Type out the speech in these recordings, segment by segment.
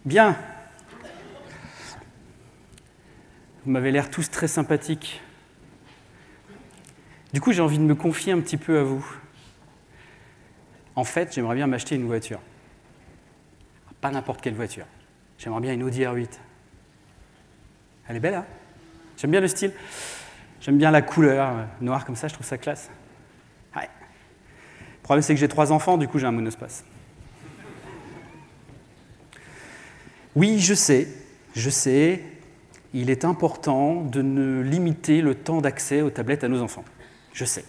Bien. Vous m'avez l'air tous très sympathiques. Du coup, j'ai envie de me confier un petit peu à vous. En fait, j'aimerais bien m'acheter une voiture. Pas n'importe quelle voiture. J'aimerais bien une Audi R8. Elle est belle, hein? J'aime bien le style. J'aime bien la couleur noire comme ça, je trouve ça classe. Ouais. Le problème, c'est que j'ai 3 enfants, du coup, j'ai un monospace. Oui, je sais, il est important de ne limiter le temps d'accès aux tablettes à nos enfants. Je sais.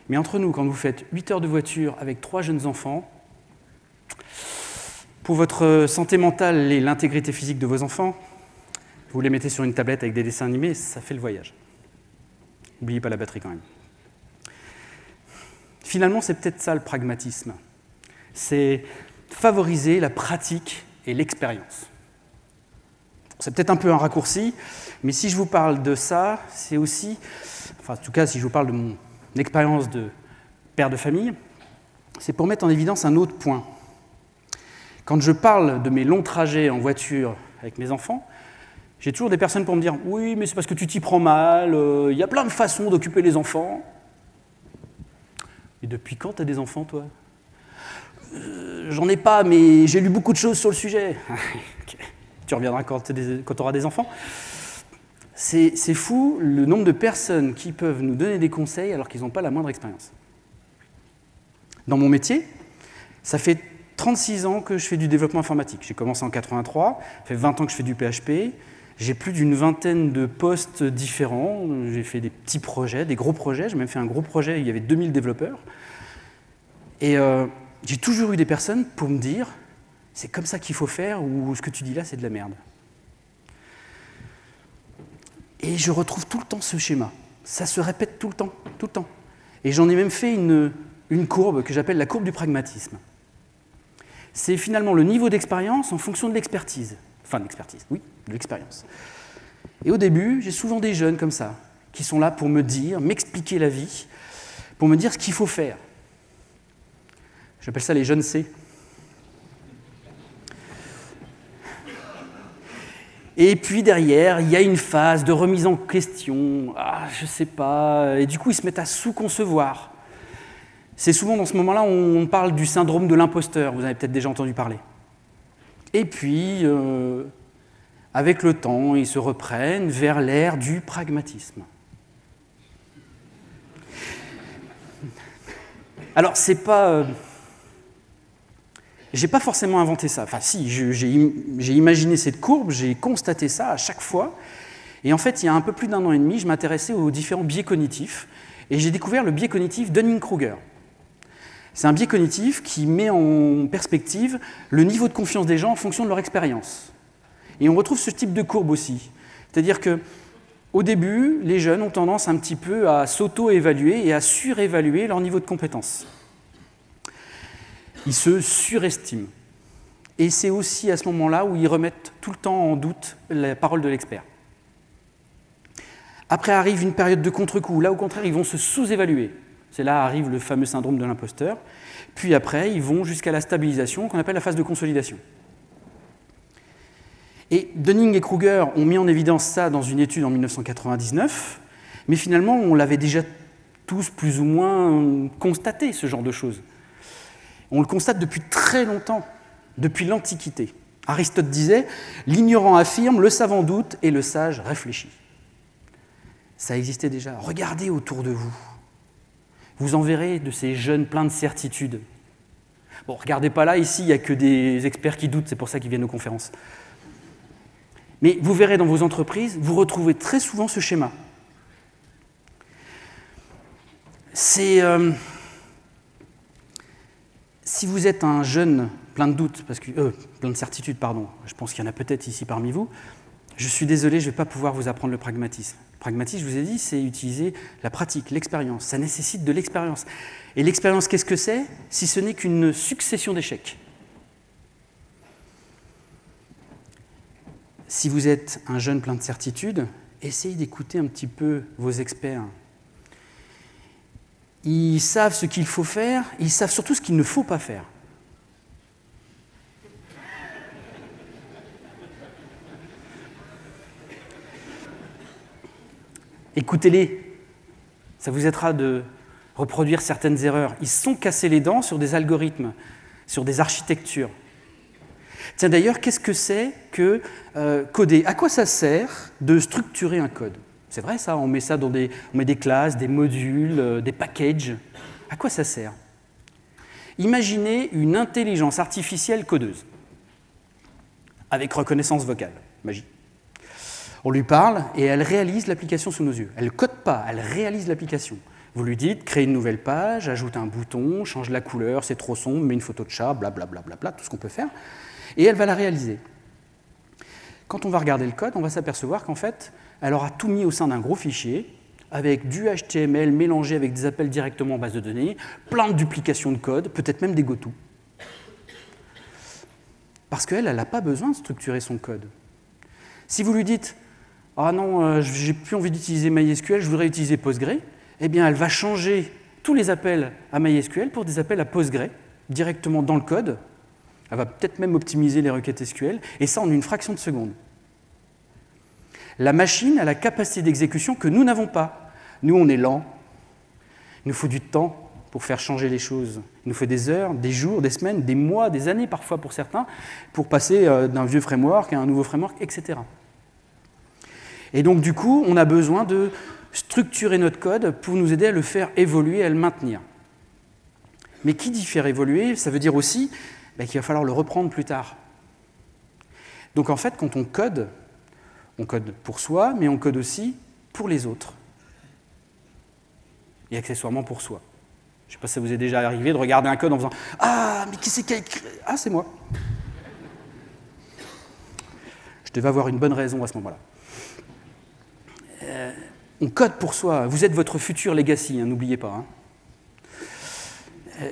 Mais entre nous, quand vous faites 8 heures de voiture avec 3 jeunes enfants, pour votre santé mentale et l'intégrité physique de vos enfants, vous les mettez sur une tablette avec des dessins animés, ça fait le voyage. N'oubliez pas la batterie quand même. Finalement, c'est peut-être ça le pragmatisme. C'est favoriser la pratique et l'expérience. C'est peut-être un peu un raccourci, mais si je vous parle de ça, c'est aussi, enfin en tout cas si je vous parle de mon expérience de père de famille, c'est pour mettre en évidence un autre point. Quand je parle de mes longs trajets en voiture avec mes enfants, j'ai toujours des personnes pour me dire « Oui, mais c'est parce que tu t'y prends mal, il y a plein de façons d'occuper les enfants. » Et depuis quand tu as des enfants, toi ? J'en ai pas, mais j'ai lu beaucoup de choses sur le sujet. Okay. Tu reviendras quand tu auras des enfants. C'est fou le nombre de personnes qui peuvent nous donner des conseils alors qu'ils n'ont pas la moindre expérience. Dans mon métier, ça fait 36 ans que je fais du développement informatique. J'ai commencé en 83, ça fait 20 ans que je fais du PHP. J'ai plus d'une vingtaine de postes différents. J'ai fait des petits projets, des gros projets. J'ai même fait un gros projet, il y avait 2000 développeurs. Et j'ai toujours eu des personnes pour me dire « c'est comme ça qu'il faut faire » ou « ce que tu dis là, c'est de la merde ». Et je retrouve tout le temps ce schéma. Ça se répète tout le temps, tout le temps. Et j'en ai même fait une courbe que j'appelle la courbe du pragmatisme. C'est finalement le niveau d'expérience en fonction de l'expertise. Enfin, de l'expertise, oui, de l'expérience. Et au début, j'ai souvent des jeunes comme ça, qui sont là pour me dire, m'expliquer la vie, pour me dire ce qu'il faut faire. J'appelle ça les jeunes C. Et puis derrière, il y a une phase de remise en question. Ah, je sais pas. Et du coup, ils se mettent à sous-concevoir. C'est souvent dans ce moment-là où on parle du syndrome de l'imposteur. Vous avez peut-être déjà entendu parler. Et puis, avec le temps, ils se reprennent vers l'ère du pragmatisme. Alors, c'est pas... j'ai pas forcément inventé ça. Enfin, si, j'ai imaginé cette courbe, j'ai constaté ça à chaque fois. Et en fait, il y a un peu plus d'1 an et demi, je m'intéressais aux différents biais cognitifs. Et j'ai découvert le biais cognitif Dunning-Kruger. C'est un biais cognitif qui met en perspective le niveau de confiance des gens en fonction de leur expérience. Et on retrouve ce type de courbe aussi. C'est-à-dire qu'au début, les jeunes ont tendance un petit peu à s'auto-évaluer et à surévaluer leur niveau de compétence. Ils se surestiment. Et c'est aussi à ce moment-là où ils remettent tout le temps en doute la parole de l'expert. Après arrive une période de contre-coup. Là, au contraire, ils vont se sous-évaluer. C'est là arrive le fameux syndrome de l'imposteur. Puis après, ils vont jusqu'à la stabilisation, qu'on appelle la phase de consolidation. Et Dunning et Kruger ont mis en évidence ça dans une étude en 1999, mais finalement, on l'avait déjà tous plus ou moins constaté, ce genre de choses. On le constate depuis très longtemps, depuis l'Antiquité. Aristote disait « l'ignorant affirme, le savant doute et le sage réfléchit ». Ça existait déjà. Regardez autour de vous. Vous en verrez de ces jeunes pleins de certitudes. Bon, regardez pas là, ici, il n'y a que des experts qui doutent, c'est pour ça qu'ils viennent aux conférences. Mais vous verrez dans vos entreprises, vous retrouvez très souvent ce schéma. C'est... si vous êtes un jeune plein de doutes, plein de certitudes, pardon, je pense qu'il y en a peut-être ici parmi vous, je suis désolé, je ne vais pas pouvoir vous apprendre le pragmatisme. Le pragmatisme, je vous ai dit, c'est utiliser la pratique, l'expérience. Ça nécessite de l'expérience. Et l'expérience, qu'est-ce que c'est, si ce n'est qu'une succession d'échecs? Si vous êtes un jeune plein de certitudes, essayez d'écouter un petit peu vos experts. Ils savent ce qu'il faut faire, ils savent surtout ce qu'il ne faut pas faire. Écoutez-les, ça vous aidera de reproduire certaines erreurs. Ils se sont cassés les dents sur des algorithmes, sur des architectures. Tiens, d'ailleurs, qu'est-ce que c'est que coder? À quoi ça sert de structurer un code? C'est vrai ça, on met des classes, des modules, des packages. À quoi ça sert? Imaginez une intelligence artificielle codeuse, avec reconnaissance vocale, magie. On lui parle et elle réalise l'application sous nos yeux. Elle ne code pas, elle réalise l'application. Vous lui dites, crée une nouvelle page, ajoute un bouton, change la couleur, c'est trop sombre, mets une photo de chat, blablabla, tout ce qu'on peut faire. Et elle va la réaliser. Quand on va regarder le code, on va s'apercevoir qu'en fait, elle aura tout mis au sein d'un gros fichier, avec du HTML mélangé avec des appels directement en base de données, plein de duplications de code, peut-être même des goto. Parce qu'elle, elle n'a pas besoin de structurer son code. Si vous lui dites « Ah non, j'ai plus envie d'utiliser MySQL, je voudrais utiliser Postgre », eh bien, elle va changer tous les appels à MySQL pour des appels à Postgre, directement dans le code. Elle va peut-être même optimiser les requêtes SQL, et ça en une fraction de seconde. La machine a la capacité d'exécution que nous n'avons pas. Nous, on est lent. Il nous faut du temps pour faire changer les choses. Il nous faut des heures, des jours, des semaines, des mois, des années parfois pour certains, pour passer d'un vieux framework à un nouveau framework, etc. Et donc, du coup, on a besoin de structurer notre code pour nous aider à le faire évoluer, à le maintenir. Mais qui dit faire évoluer, ça veut dire aussi qu'il va falloir le reprendre plus tard. Donc en fait, quand on code pour soi, mais on code aussi pour les autres. Et accessoirement pour soi. Je ne sais pas si ça vous est déjà arrivé de regarder un code en faisant « Ah, mais qui c'est qui a écrit ? Ah, c'est moi !» Je devais avoir une bonne raison à ce moment-là. On code pour soi. Vous êtes votre futur legacy, hein, n'oubliez pas. Hein.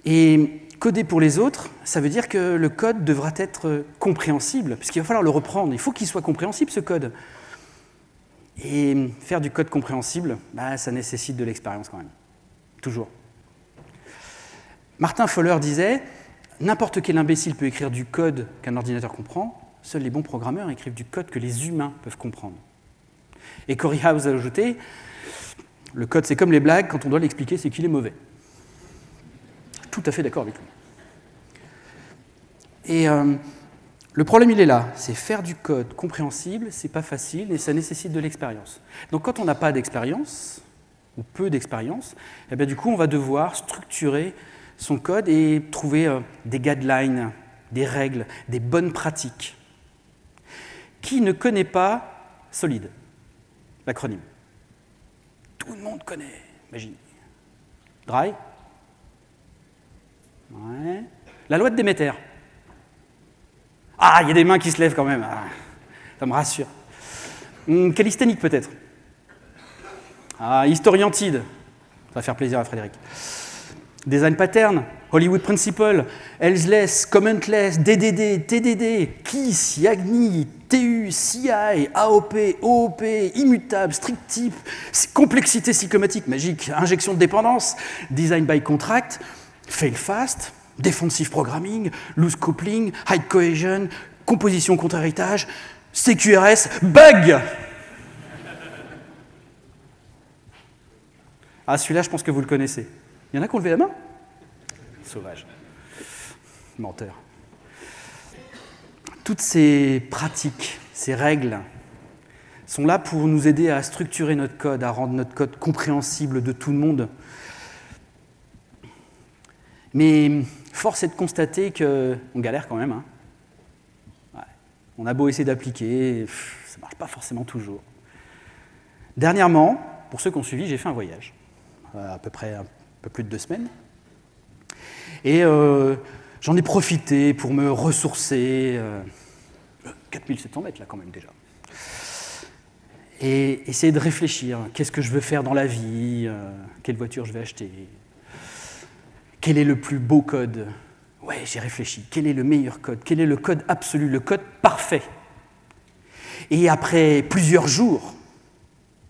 Et coder pour les autres, ça veut dire que le code devra être compréhensible, puisqu'il va falloir le reprendre. Il faut qu'il soit compréhensible, ce code. Et faire du code compréhensible, ça nécessite de l'expérience quand même. Toujours. Martin Fowler disait « N'importe quel imbécile peut écrire du code qu'un ordinateur comprend, seuls les bons programmeurs écrivent du code que les humains peuvent comprendre. » Et Corey House a ajouté « Le code, c'est comme les blagues, quand on doit l'expliquer, c'est qu'il est mauvais. » Tout à fait d'accord avec lui. Et le problème, il est là. C'est faire du code compréhensible, c'est pas facile et ça nécessite de l'expérience. Donc quand on n'a pas d'expérience, ou peu d'expérience, eh bien, du coup, on va devoir structurer son code et trouver des guidelines, des règles, des bonnes pratiques. Qui ne connaît pas Solid, l'acronyme? Tout le monde connaît, imagine. Dry? Ouais. La loi de Déméter. Ah, il y a des mains qui se lèvent quand même. Ah, ça me rassure. Calisthénique peut-être. Ah, historiantide. Ça va faire plaisir à Frédéric. Design pattern, Hollywood principle, elseless, commentless, DDD, TDD, KISS, YAGNI, TU, CI, AOP, OOP, immutable, strict type, complexité psychomatique, magique, injection de dépendance, design by contract, fail fast, defensive programming, loose coupling, high cohesion, composition contre héritage, CQRS, bug. Ah, celui-là, je pense que vous le connaissez. Il y en a qui ont levé la main? Sauvage. Menteur. Toutes ces pratiques, ces règles, sont là pour nous aider à structurer notre code, à rendre notre code compréhensible de tout le monde. Mais force est de constater qu'on galère quand même. Hein. Ouais. On a beau essayer d'appliquer, ça ne marche pas forcément toujours. Dernièrement, pour ceux qui ont suivi, j'ai fait un voyage, à peu près un peu plus de 2 semaines. Et j'en ai profité pour me ressourcer. 4700 mètres là quand même déjà. Et essayer de réfléchir. Qu'est-ce que je veux faire dans la vie? Quelle voiture je vais acheter? Quel est le plus beau code? Ouais, j'ai réfléchi. Quel est le meilleur code? Quel est le code absolu, le code parfait? Et après plusieurs jours,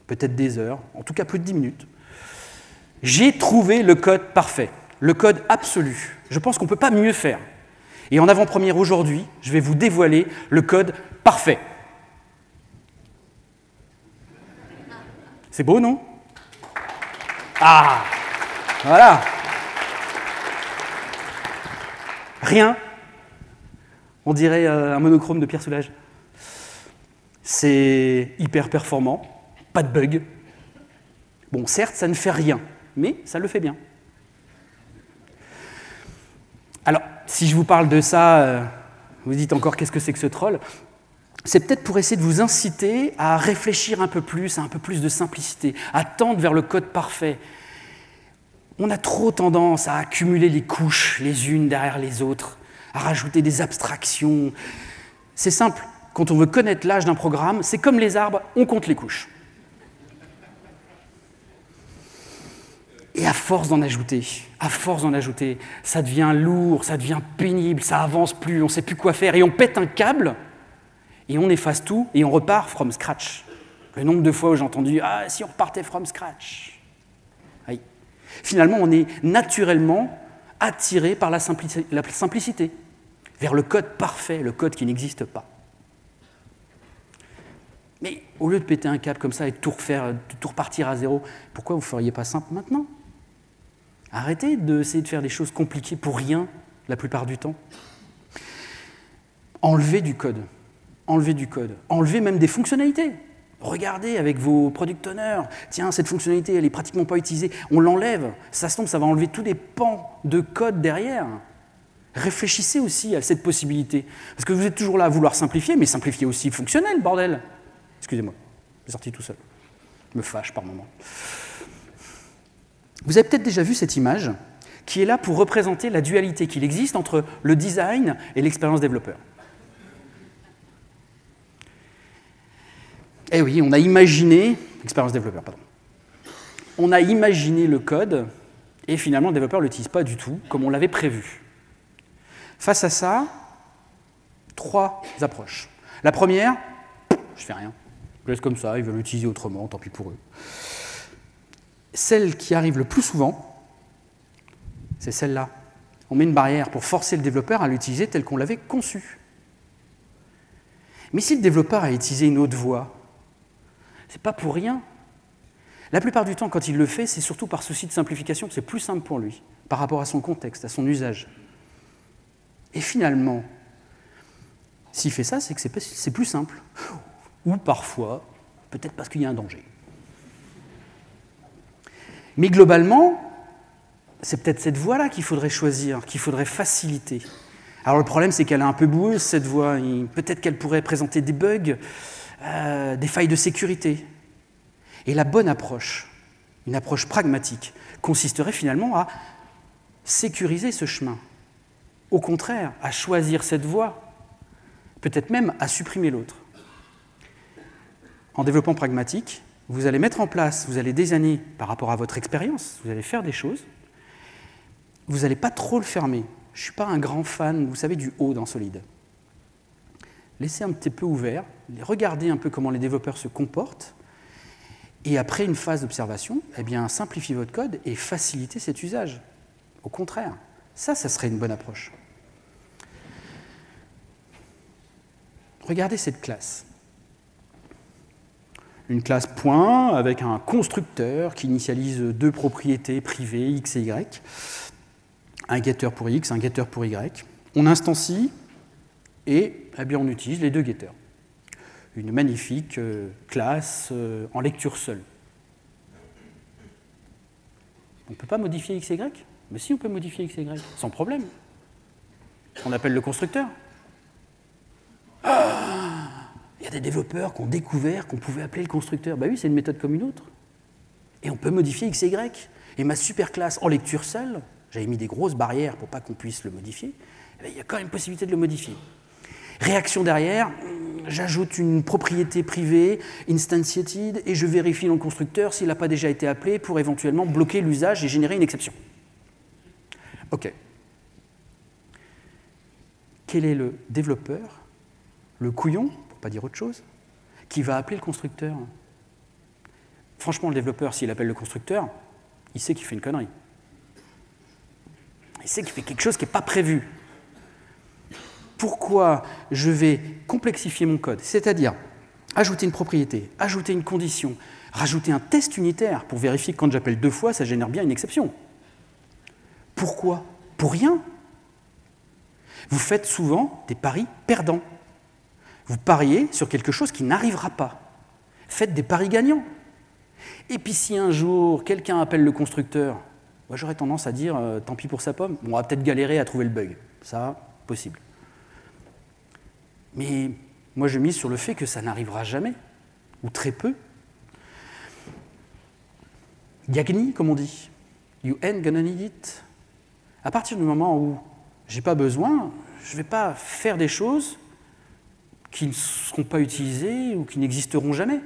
peut-être des heures, en tout cas plus de 10 minutes, j'ai trouvé le code parfait, le code absolu. Je pense qu'on ne peut pas mieux faire. Et en avant-première aujourd'hui, je vais vous dévoiler le code parfait. C'est beau, non? Ah! Voilà! Rien. On dirait un monochrome de Pierre Soulages. C'est hyper performant, pas de bug. Bon, certes, ça ne fait rien, mais ça le fait bien. Alors, si je vous parle de ça, vous dites encore qu'est-ce que c'est que ce troll? C'est peut-être pour essayer de vous inciter à réfléchir un peu plus, à un peu plus de simplicité, à tendre vers le code parfait. On a trop tendance à accumuler les couches les unes derrière les autres, à rajouter des abstractions. C'est simple, quand on veut connaître l'âge d'un programme, c'est comme les arbres, on compte les couches. Et à force d'en ajouter, ça devient lourd, ça devient pénible, ça avance plus, on ne sait plus quoi faire, et on pète un câble, et on efface tout, et on repart from scratch. Le nombre de fois où j'ai entendu « Ah, si on repartait from scratch !» Oui. Finalement, on est naturellement attiré par la simplicité, vers le code parfait, le code qui n'existe pas. Mais au lieu de péter un câble comme ça et de tout refaire, de tout repartir à zéro, pourquoi vous ne feriez pas simple maintenant? Arrêtez d'essayer de faire des choses compliquées pour rien la plupart du temps. Enlevez du code, enlevez même des fonctionnalités. Regardez avec vos product owners, tiens, cette fonctionnalité, elle n'est pratiquement pas utilisée, on l'enlève. Ça se tombe, ça va enlever tous les pans de code derrière. Réfléchissez aussi à cette possibilité. Parce que vous êtes toujours là à vouloir simplifier, mais simplifier aussi fonctionnel, bordel. Excusez-moi, j'ai sorti tout seul. Je me fâche par moments. Vous avez peut-être déjà vu cette image qui est là pour représenter la dualité qu'il existe entre le design et l'expérience développeur. Eh oui, on a imaginé, expérience développeur, pardon. On a imaginé le code et finalement le développeur ne l'utilise pas du tout comme on l'avait prévu. Face à ça, 3 approches. La première, je fais rien. Je laisse comme ça, ils veulent l'utiliser autrement, tant pis pour eux. Celle qui arrive le plus souvent, c'est celle-là. On met une barrière pour forcer le développeur à l'utiliser tel qu'on l'avait conçu. Mais si le développeur a utilisé une autre voie, c'est pas pour rien. La plupart du temps, quand il le fait, c'est surtout par souci de simplification, c'est plus simple pour lui, par rapport à son contexte, à son usage. Et finalement, s'il fait ça, c'est que c'est plus simple. Ou parfois, peut-être parce qu'il y a un danger. Mais globalement, c'est peut-être cette voie-là qu'il faudrait choisir, qu'il faudrait faciliter. Alors le problème, c'est qu'elle est un peu boueuse, cette voie. Peut-être qu'elle pourrait présenter des bugs, des failles de sécurité. Et la bonne approche, une approche pragmatique, consisterait finalement à sécuriser ce chemin. Au contraire, à choisir cette voie, peut-être même à supprimer l'autre. En développement pragmatique, vous allez mettre en place, vous allez désigner par rapport à votre expérience, vous allez faire des choses, vous n'allez pas trop le fermer. Je ne suis pas un grand fan, vous savez, du haut dans Solid. Laissez un petit peu ouvert, regardez un peu comment les développeurs se comportent, et après une phase d'observation, eh bien, simplifiez votre code et facilitez cet usage. Au contraire, ça serait une bonne approche. Regardez cette classe. Une classe point avec un constructeur qui initialise 2 propriétés privées x et y, un getter pour x, un getter pour y. On instancie et eh bien, on utilise les 2 getters. Une magnifique classe en lecture seule. On ne peut pas modifier x et y? Mais si, on peut modifier x et y, sans problème. On appelle le constructeur. Il y a des développeurs qui ont découvert qu'on pouvait appeler le constructeur. Ben oui, c'est une méthode comme une autre. Et on peut modifier x et y. Et ma super classe en lecture seule, j'avais mis des grosses barrières pour pas qu'on puisse le modifier, eh bien, il y a quand même possibilité de le modifier. Réaction derrière, j'ajoute une propriété privée, instantiated, et je vérifie dans le constructeur s'il n'a pas déjà été appelé pour éventuellement bloquer l'usage et générer une exception. OK. Quel est le développeur, le couillon, pour ne pas dire autre chose, qui va appeler le constructeur? Franchement, le développeur, s'il appelle le constructeur, il sait qu'il fait une connerie. Il sait qu'il fait quelque chose qui n'est pas prévu. Pourquoi je vais complexifier mon code? C'est-à-dire, ajouter une propriété, ajouter une condition, rajouter un test unitaire pour vérifier que quand j'appelle 2 fois, ça génère bien une exception. Pourquoi? Pour rien. Vous faites souvent des paris perdants. Vous pariez sur quelque chose qui n'arrivera pas. Faites des paris gagnants. Et puis si un jour, quelqu'un appelle le constructeur, moi, j'aurais tendance à dire tant pis pour sa pomme, on va peut-être galérer à trouver le bug. Ça, possible. Mais moi, je mise sur le fait que ça n'arrivera jamais, ou très peu. Yagni, comme on dit. You ain't gonna need it. À partir du moment où j'ai pas besoin, je ne vais pas faire des choses qui ne seront pas utilisées ou qui n'existeront jamais.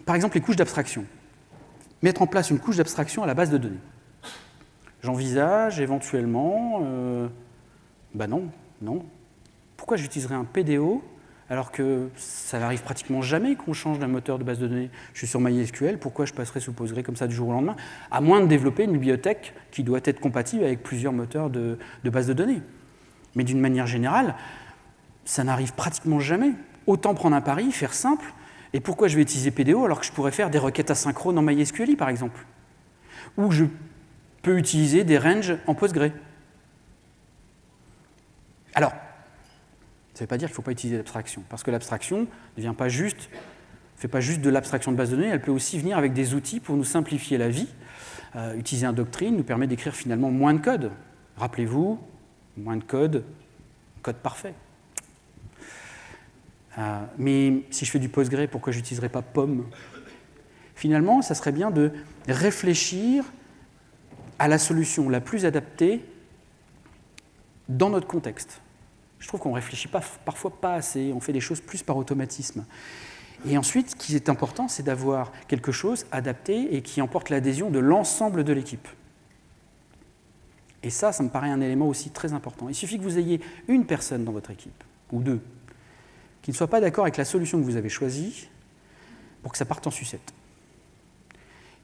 Par exemple, les couches d'abstraction. Mettre en place une couche d'abstraction à la base de données. J'envisage éventuellement... non. Pourquoi j'utiliserais un PDO alors que ça n'arrive pratiquement jamais qu'on change d'un moteur de base de données? Je suis sur MySQL, pourquoi je passerais sous Postgre comme ça du jour au lendemain? À moins de développer une bibliothèque qui doit être compatible avec plusieurs moteurs de base de données. Mais d'une manière générale, ça n'arrive pratiquement jamais. Autant prendre un pari, faire simple. Et pourquoi je vais utiliser PDO alors que je pourrais faire des requêtes asynchrones en MySQL, par exemple? Ou je peux utiliser des ranges en Postgre. Alors, ça ne veut pas dire qu'il ne faut pas utiliser l'abstraction, parce que l'abstraction ne fait pas juste de l'abstraction de base de données, elle peut aussi venir avec des outils pour nous simplifier la vie. Utiliser un doctrine nous permet d'écrire finalement moins de code. Rappelez-vous, moins de code, code parfait. Mais si je fais du Postgre, pourquoi je n'utiliserais pas POM? Finalement, ça serait bien de réfléchir à la solution la plus adaptée dans notre contexte. Je trouve qu'on ne réfléchit parfois pas assez, on fait des choses plus par automatisme. Et ensuite, ce qui est important, c'est d'avoir quelque chose adapté et qui emporte l'adhésion de l'ensemble de l'équipe. Et ça me paraît un élément aussi très important. Il suffit que vous ayez une personne dans votre équipe, ou deux, qui ne soit pas d'accord avec la solution que vous avez choisie pour que ça parte en sucette.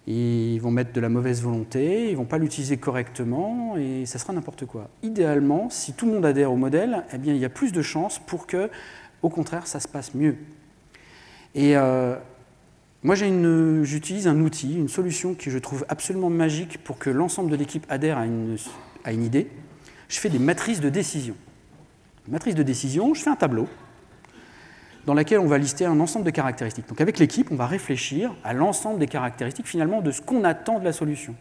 Ils vont mettre de la mauvaise volonté, ils ne vont pas l'utiliser correctement, et ça sera n'importe quoi. Idéalement, si tout le monde adhère au modèle, eh bien, il y a plus de chances pour que, au contraire, ça se passe mieux. Et moi, j'utilise un outil, une solution que je trouve absolument magique pour que l'ensemble de l'équipe adhère à une idée. Je fais des matrices de décision. Une matrice de décision, je fais un tableau dans laquelle on va lister un ensemble de caractéristiques. Donc avec l'équipe, on va réfléchir à l'ensemble des caractéristiques, finalement, de ce qu'on attend de la solution.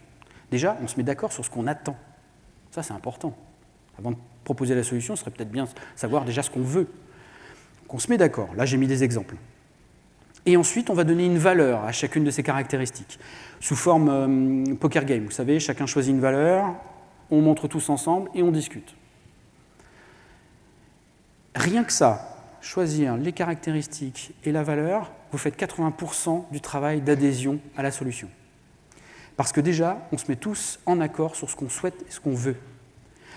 Déjà, on se met d'accord sur ce qu'on attend. Ça, c'est important. Avant de proposer la solution, ce serait peut-être bien savoir déjà ce qu'on veut. Donc on se met d'accord. Là, j'ai mis des exemples. Et ensuite, on va donner une valeur à chacune de ces caractéristiques, sous forme poker game. Vous savez, chacun choisit une valeur, on montre tous ensemble et on discute. Rien que ça, choisir les caractéristiques et la valeur, vous faites 80% du travail d'adhésion à la solution. Parce que déjà, on se met tous en accord sur ce qu'on souhaite et ce qu'on veut.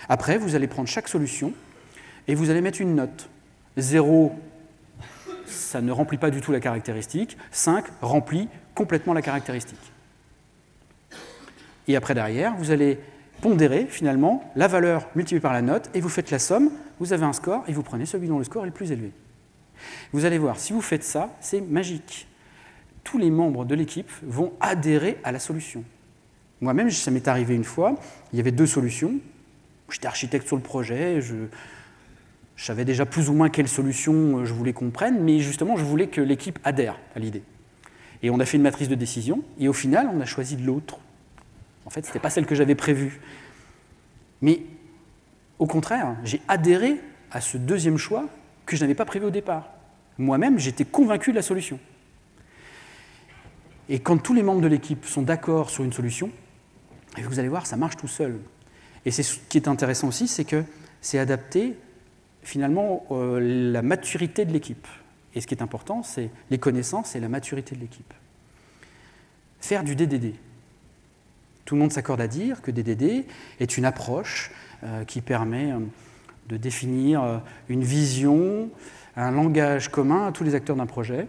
Après, vous allez prendre chaque solution et vous allez mettre une note. 0, ça ne remplit pas du tout la caractéristique. 5 remplit complètement la caractéristique. Et après, derrière, vous allez pondérer finalement la valeur multipliée par la note et vous faites la somme, vous avez un score et vous prenez celui dont le score est le plus élevé. Vous allez voir, si vous faites ça, c'est magique. Tous les membres de l'équipe vont adhérer à la solution. Moi-même, ça m'est arrivé une fois, il y avait 2 solutions, j'étais architecte sur le projet, je savais déjà plus ou moins quelle solution je voulais qu'on prenne, mais justement, je voulais que l'équipe adhère à l'idée. Et on a fait une matrice de décision, et au final, on a choisi l'autre. En fait, ce n'était pas celle que j'avais prévue. Mais au contraire, j'ai adhéré à ce deuxième choix que je n'avais pas prévu au départ. Moi-même, j'étais convaincu de la solution. Et quand tous les membres de l'équipe sont d'accord sur une solution, vous allez voir, ça marche tout seul. Et c'est ce qui est intéressant aussi, c'est que c'est adapté finalement la maturité de l'équipe. Et ce qui est important, c'est les connaissances et la maturité de l'équipe. Faire du DDD. Tout le monde s'accorde à dire que DDD est une approche qui permet de définir une vision, un langage commun à tous les acteurs d'un projet,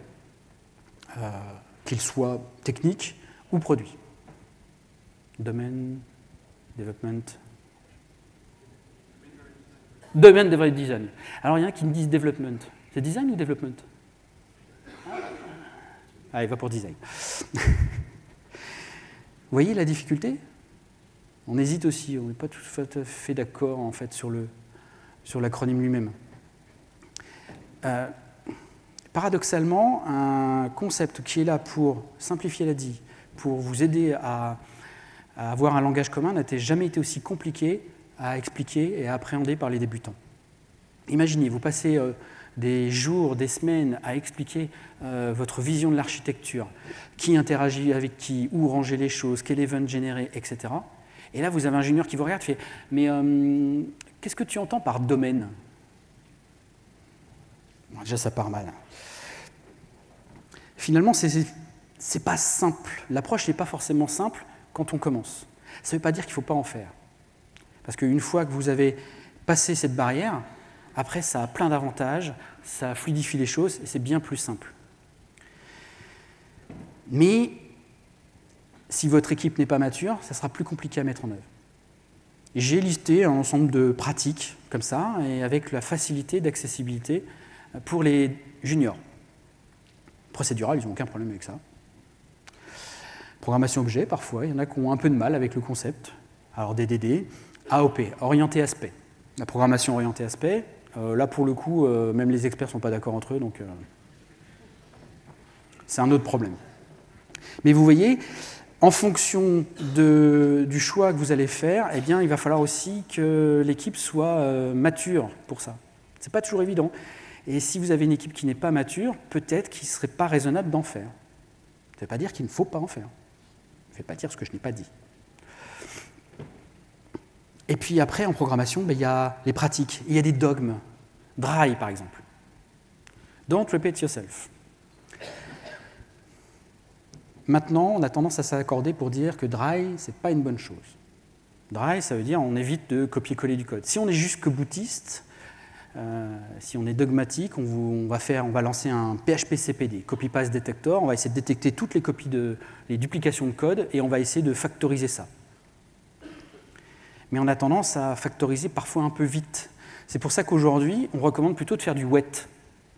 qu'il soit technique ou produit. Domaine, development. Domaine development design. Alors il y en a qui me disent development. C'est design ou development? Ah, il va pour design. Vous voyez la difficulté? On hésite aussi, on n'est pas tout à fait d'accord en fait sur l'acronyme lui-même. Paradoxalement, un concept qui est là pour simplifier la vie, pour vous aider à avoir un langage commun, n'a jamais été aussi compliqué à expliquer et à appréhender par les débutants. Imaginez, vous passez des jours, des semaines à expliquer votre vision de l'architecture, qui interagit avec qui, où ranger les choses, quel event générer, etc. Et là, vous avez un junior qui vous regarde et fait « Mais qu'est-ce que tu entends par domaine ?» Bon, déjà, ça part mal. Finalement, c'est pas simple. L'approche n'est pas forcément simple quand on commence. Ça ne veut pas dire qu'il ne faut pas en faire. Parce qu'une fois que vous avez passé cette barrière, après, ça a plein d'avantages, ça fluidifie les choses et c'est bien plus simple. Mais si votre équipe n'est pas mature, ça sera plus compliqué à mettre en œuvre. J'ai listé un ensemble de pratiques comme ça, et avec la facilité d'accessibilité pour les juniors. Procédural, ils n'ont aucun problème avec ça. Programmation objet, parfois, il y en a qui ont un peu de mal avec le concept. Alors DDD, AOP, orienté aspect. La programmation orientée aspect, là pour le coup, même les experts ne sont pas d'accord entre eux, donc c'est un autre problème. Mais vous voyez, en fonction du choix que vous allez faire, eh bien, il va falloir aussi que l'équipe soit mature pour ça. Ce n'est pas toujours évident. Et si vous avez une équipe qui n'est pas mature, peut-être qu'il ne serait pas raisonnable d'en faire. Ça ne veut pas dire qu'il ne faut pas en faire. Je ne vais pas dire ce que je n'ai pas dit. Et puis après, en programmation, il y a les pratiques, il y a des dogmes. Dry, par exemple. Don't repeat yourself. Maintenant, on a tendance à s'accorder pour dire que dry, ce n'est pas une bonne chose. Dry, ça veut dire on évite de copier-coller du code. Si on est jusque boutiste, si on est dogmatique, on va lancer un PHP-CPD, Copy-Paste Detector, on va essayer de détecter toutes les duplications de code et on va essayer de factoriser ça. Mais on a tendance à factoriser parfois un peu vite. C'est pour ça qu'aujourd'hui, on recommande plutôt de faire du wet.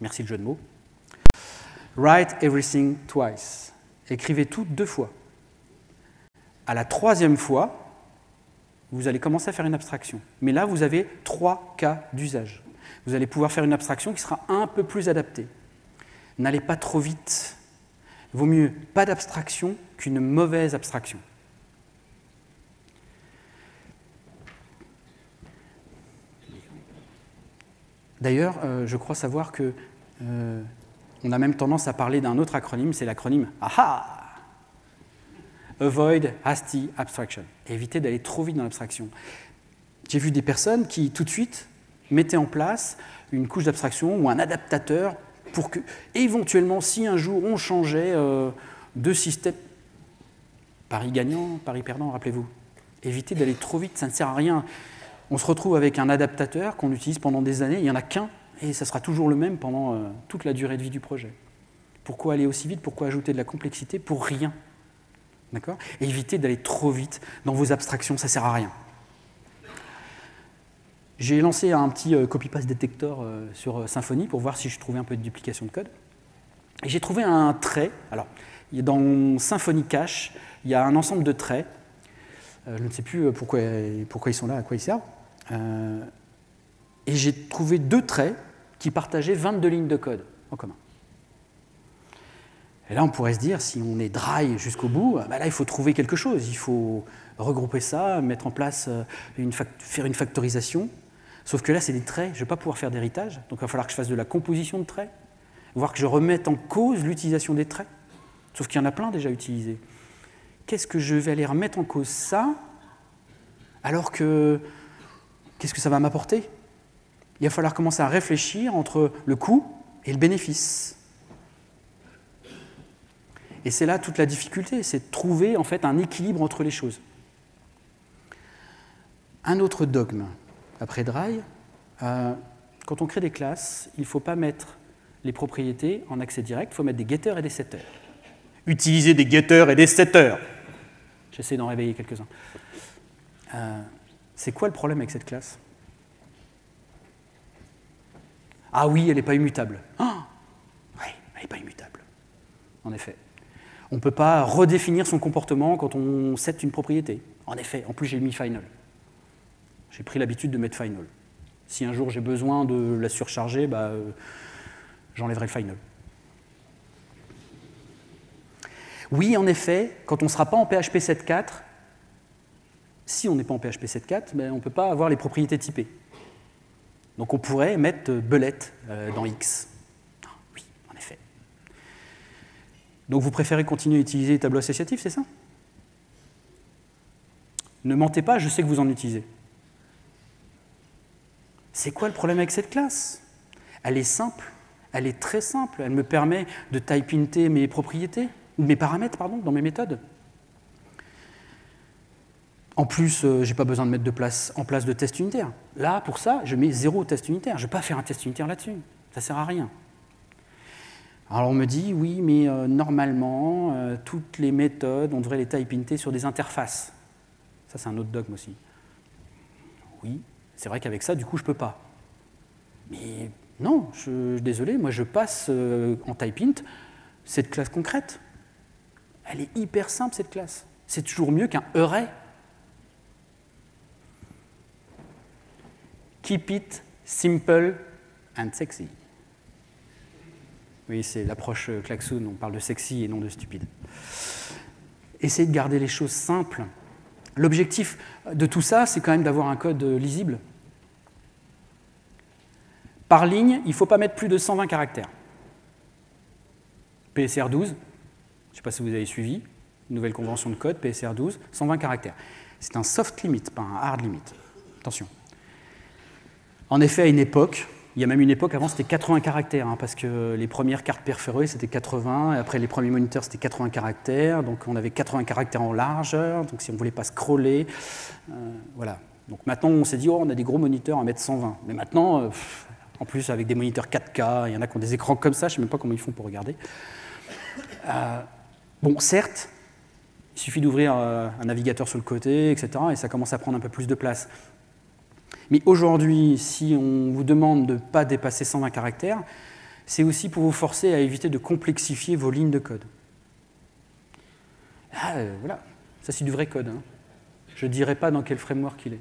Merci le jeu de mots. Write everything twice. Écrivez tout 2 fois. À la 3e fois, vous allez commencer à faire une abstraction. Mais là, vous avez 3 cas d'usage. Vous allez pouvoir faire une abstraction qui sera un peu plus adaptée. N'allez pas trop vite. Il vaut mieux pas d'abstraction qu'une mauvaise abstraction. D'ailleurs, je crois savoir que on a même tendance à parler d'un autre acronyme, c'est l'acronyme AHA! Avoid Hasty Abstraction. Éviter d'aller trop vite dans l'abstraction. J'ai vu des personnes qui, tout de suite, mettaient en place une couche d'abstraction ou un adaptateur pour que, éventuellement, si un jour on changeait de système, pari gagnant, pari perdant, rappelez-vous. Éviter d'aller trop vite, ça ne sert à rien. On se retrouve avec un adaptateur qu'on utilise pendant des années, il n'y en a qu'un, et ça sera toujours le même pendant toute la durée de vie du projet. Pourquoi aller aussi vite? Pourquoi ajouter de la complexité pour rien? D'accord? Et éviter d'aller trop vite dans vos abstractions, ça ne sert à rien. J'ai lancé un petit copy-paste detector sur Symfony pour voir si je trouvais un peu de duplication de code. Et j'ai trouvé un trait. Alors, dans Symfony Cache, il y a un ensemble de traits. Je ne sais plus pourquoi ils sont là, à quoi ils servent. Et j'ai trouvé 2 traits qui partageaient 22 lignes de code en commun. Et là, on pourrait se dire, si on est dry jusqu'au bout, là, il faut trouver quelque chose. Il faut regrouper ça, mettre en place, faire une factorisation. Sauf que là, c'est des traits, je ne vais pas pouvoir faire d'héritage, donc il va falloir que je fasse de la composition de traits, voire que je remette en cause l'utilisation des traits. Sauf qu'il y en a plein déjà utilisés. Qu'est-ce que je vais aller remettre en cause ça, alors que qu'est-ce que ça va m'apporter? Il va falloir commencer à réfléchir entre le coût et le bénéfice. Et c'est là toute la difficulté, c'est de trouver en fait un équilibre entre les choses. Un autre dogme, après Dry, quand on crée des classes, il ne faut pas mettre les propriétés en accès direct, il faut mettre des getters et des setters. Utiliser des getters et des setters. J'essaie d'en réveiller quelques-uns. C'est quoi le problème avec cette classe? Ah oui, elle n'est pas immutable. Ah, oui, elle n'est pas immutable. En effet. On ne peut pas redéfinir son comportement quand on set une propriété. En effet, en plus j'ai mis final. J'ai pris l'habitude de mettre final. Si un jour j'ai besoin de la surcharger, j'enlèverai le final. Oui, en effet, quand on ne sera pas en PHP 7.4, si on n'est pas en PHP 7.4, on ne peut pas avoir les propriétés typées. Donc on pourrait mettre belette dans X. Ah, oui, en effet. Donc vous préférez continuer à utiliser les tableaux associatifs, c'est ça? Ne mentez pas, je sais que vous en utilisez. C'est quoi le problème avec cette classe? Elle est simple, elle est très simple, elle me permet de type-inter mes propriétés, mes paramètres, pardon, dans mes méthodes. En plus, je n'ai pas besoin de mettre en place de test unitaire. Là, pour ça, je mets 0 test unitaire. Je ne vais pas faire un test unitaire là-dessus. Ça ne sert à rien. Alors on me dit, oui, mais normalement, toutes les méthodes, on devrait les type-inter sur des interfaces. Ça, c'est un autre dogme aussi. Oui, c'est vrai qu'avec ça, du coup, je ne peux pas. Mais non, désolé, moi je passe en type-int cette classe concrète. Elle est hyper simple, cette classe. C'est toujours mieux qu'un array. Keep it simple and sexy. Oui, c'est l'approche Klaxoon, on parle de sexy et non de stupide. Essayez de garder les choses simples. L'objectif de tout ça, c'est quand même d'avoir un code lisible. Par ligne, il ne faut pas mettre plus de 120 caractères. PSR 12, je ne sais pas si vous avez suivi, nouvelle convention de code, PSR 12, 120 caractères. C'est un soft limit, pas un hard limit. Attention. En effet, à une époque, il y a même une époque, avant c'était 80 caractères, parce que les premières cartes perforées c'était 80, et après les premiers moniteurs c'était 80 caractères, donc on avait 80 caractères en largeur, donc si on ne voulait pas scroller, voilà. Donc maintenant on s'est dit, oh, on a des gros moniteurs à mettre 120, mais maintenant, en plus avec des moniteurs 4K, il y en a qui ont des écrans comme ça, je ne sais même pas comment ils font pour regarder. Bon, certes, il suffit d'ouvrir un navigateur sur le côté, etc., et ça commence à prendre un peu plus de place. Mais aujourd'hui, si on vous demande de ne pas dépasser 120 caractères, c'est aussi pour vous forcer à éviter de complexifier vos lignes de code. Voilà, ça c'est du vrai code. Je ne dirai pas dans quel framework il est.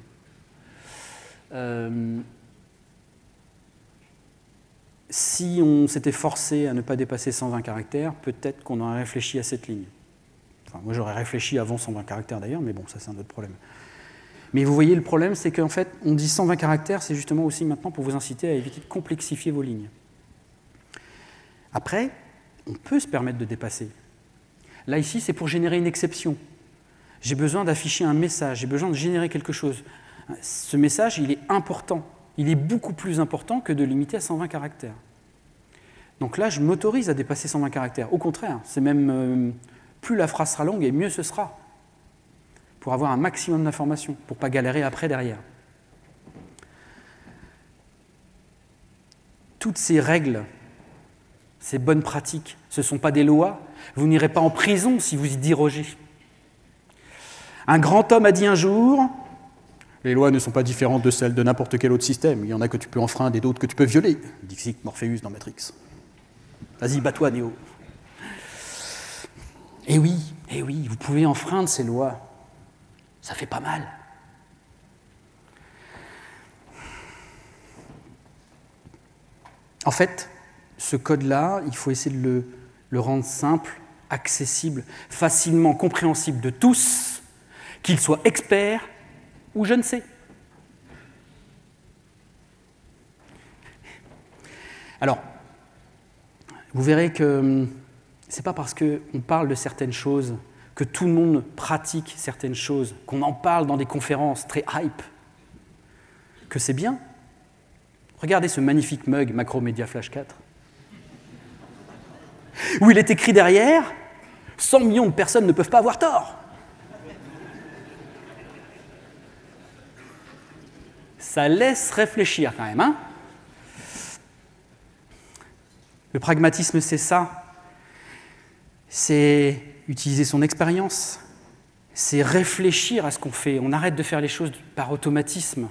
Si on s'était forcé à ne pas dépasser 120 caractères, peut-être qu'on aurait réfléchi à cette ligne. Enfin, moi j'aurais réfléchi avant 120 caractères d'ailleurs, mais bon, ça c'est un autre problème. Mais vous voyez, le problème, c'est qu'en fait, on dit 120 caractères, c'est justement aussi maintenant pour vous inciter à éviter de complexifier vos lignes. Après, on peut se permettre de dépasser. Là, ici, c'est pour générer une exception. J'ai besoin d'afficher un message, j'ai besoin de générer quelque chose. Ce message, il est important. Il est beaucoup plus important que de limiter à 120 caractères. Donc là, je m'autorise à dépasser 120 caractères. Au contraire, c'est même plus la phrase sera longue et mieux ce sera, pour avoir un maximum d'informations, pour ne pas galérer après derrière. Toutes ces règles, ces bonnes pratiques, ce ne sont pas des lois. Vous n'irez pas en prison si vous y dérogez. Un grand homme a dit un jour, les lois ne sont pas différentes de celles de n'importe quel autre système. Il y en a que tu peux enfreindre et d'autres que tu peux violer. Dixit Morpheus dans Matrix. Vas-y, bats-toi, Néo. Eh oui, vous pouvez enfreindre ces lois. Ça fait pas mal. En fait, ce code-là, il faut essayer de le rendre simple, accessible, facilement compréhensible de tous, qu'ils soient experts ou je ne sais. Alors, vous verrez que ce n'est pas parce qu'on parle de certaines choses que tout le monde pratique certaines choses, qu'on en parle dans des conférences très hype, que c'est bien. Regardez ce magnifique mug Macromedia Flash 4, où il est écrit derrière « 100 millions de personnes ne peuvent pas avoir tort ». Ça laisse réfléchir quand même, hein ? Le pragmatisme, c'est ça. C'est utiliser son expérience, c'est réfléchir à ce qu'on fait. On arrête de faire les choses par automatisme.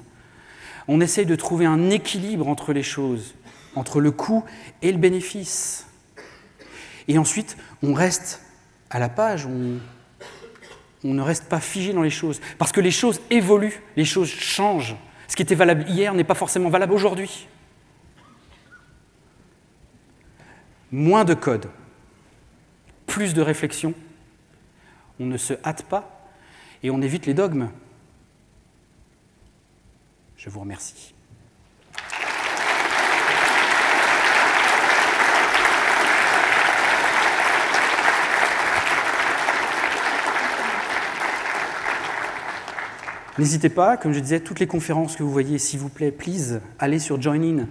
On essaye de trouver un équilibre entre les choses. entre le coût et le bénéfice. Et ensuite, on reste à la page, on ne reste pas figé dans les choses. Parce que les choses évoluent, les choses changent. Ce qui était valable hier n'est pas forcément valable aujourd'hui. Moins de code, plus de réflexion, on ne se hâte pas et on évite les dogmes. Je vous remercie. N'hésitez pas, comme je disais, toutes les conférences que vous voyez, s'il vous plaît, please, allez sur Join In.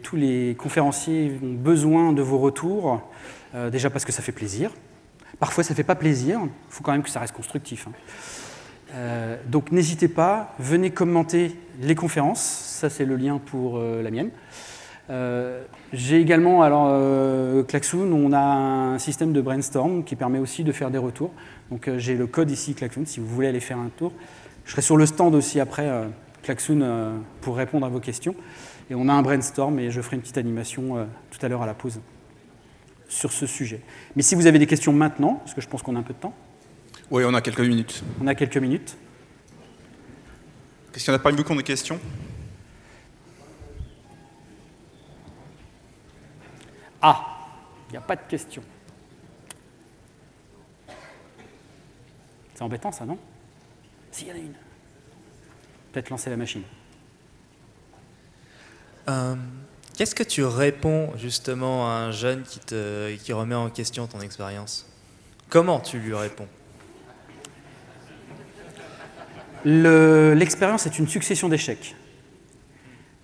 Tous les conférenciers ont besoin de vos retours, déjà parce que ça fait plaisir. Parfois, ça ne fait pas plaisir, il faut quand même que ça reste constructif. Donc, n'hésitez pas, venez commenter les conférences, ça c'est le lien pour la mienne. J'ai également, Klaxoon, on a un système de brainstorm qui permet aussi de faire des retours. Donc j'ai le code ici, Klaxoon, si vous voulez aller faire un tour. Je serai sur le stand aussi après, Klaxoon, pour répondre à vos questions. Et on a un brainstorm et je ferai une petite animation tout à l'heure à la pause sur ce sujet. Mais si vous avez des questions maintenant, parce que je pense qu'on a un peu de temps. Oui, on a quelques minutes. On a quelques minutes. Est-ce qu'il y en a pas beaucoup de questions? Ah, il n'y a pas de questions. C'est embêtant ça, non? Si, il y en a une. Peut-être lancer la machine. Qu'est-ce que tu réponds justement à un jeune qui remet en question ton expérience? Comment tu lui réponds? L'expérience est une succession d'échecs.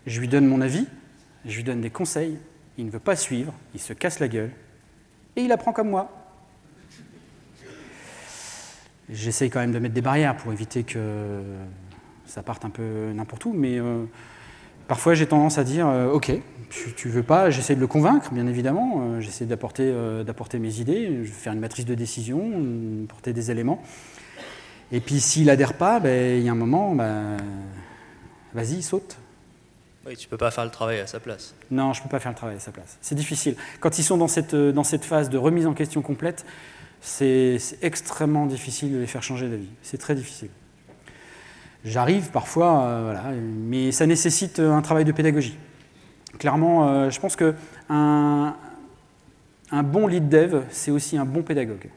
Je lui donne mon avis, je lui donne des conseils, il ne veut pas suivre, il se casse la gueule, et il apprend comme moi. J'essaye quand même de mettre des barrières pour éviter que ça parte un peu n'importe où, mais parfois j'ai tendance à dire « Ok, tu veux pas », j'essaie de le convaincre, bien évidemment, j'essaie d'apporter mes idées, je vais faire une matrice de décision, apporter des éléments. Et puis s'il n'adhère pas, il y a un moment, vas-y, saute. Oui, tu ne peux pas faire le travail à sa place. Non, je ne peux pas faire le travail à sa place. C'est difficile. Quand ils sont dans cette phase de remise en question complète, c'est extrêmement difficile de les faire changer d'avis. C'est très difficile. J'arrive parfois, voilà, mais ça nécessite un travail de pédagogie. Clairement, je pense qu'un bon lead dev, c'est aussi un bon pédagogue.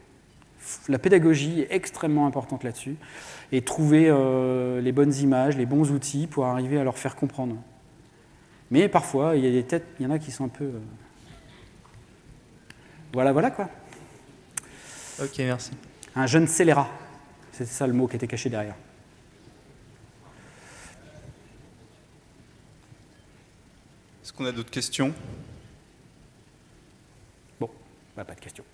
La pédagogie est extrêmement importante là-dessus, et trouver les bonnes images, les bons outils pour arriver à leur faire comprendre. Mais parfois, il y en a qui sont un peu... Voilà quoi. Ok, merci. Un jeune scélérat, c'était ça le mot qui était caché derrière. Est-ce qu'on a d'autres questions? Bon, pas de questions.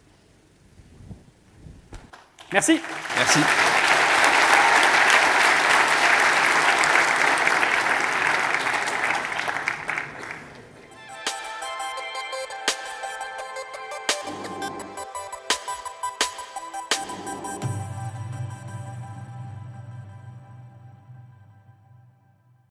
Merci. Merci.